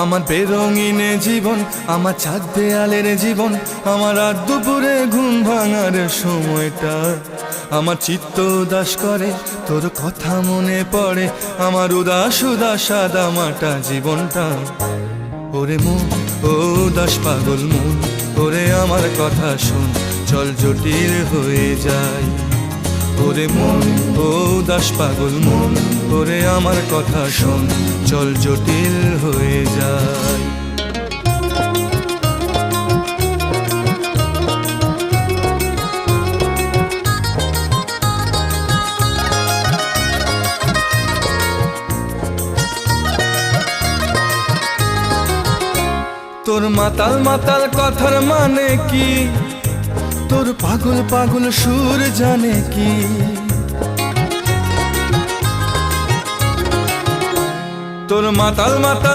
আমার বেরঙিনে জীবন, আমার ছাদ দেয়ালের জীবন, আমার রাত দুপুরে ঘুম ভাঙার সময়টা। আমার চিত্ত উদাস করে, তোর কথা মনে পড়ে, আমার উদাস উদাস সাদা মাটা জীবনটা। ওরে মন, ও উদাস পাগল মন, ওরে আমার কথা শোন, চল জটিল হয়ে যায়। ওরে মন, ও উদাস পাগল মন, ওরে আমার কথা শোন, চল জটিল হয়ে যায়। তোর মাতাল মাতাল কথার মানে কি, তোর পাগল পাগল সুর জানে কি? তোর মাতাল মাতাল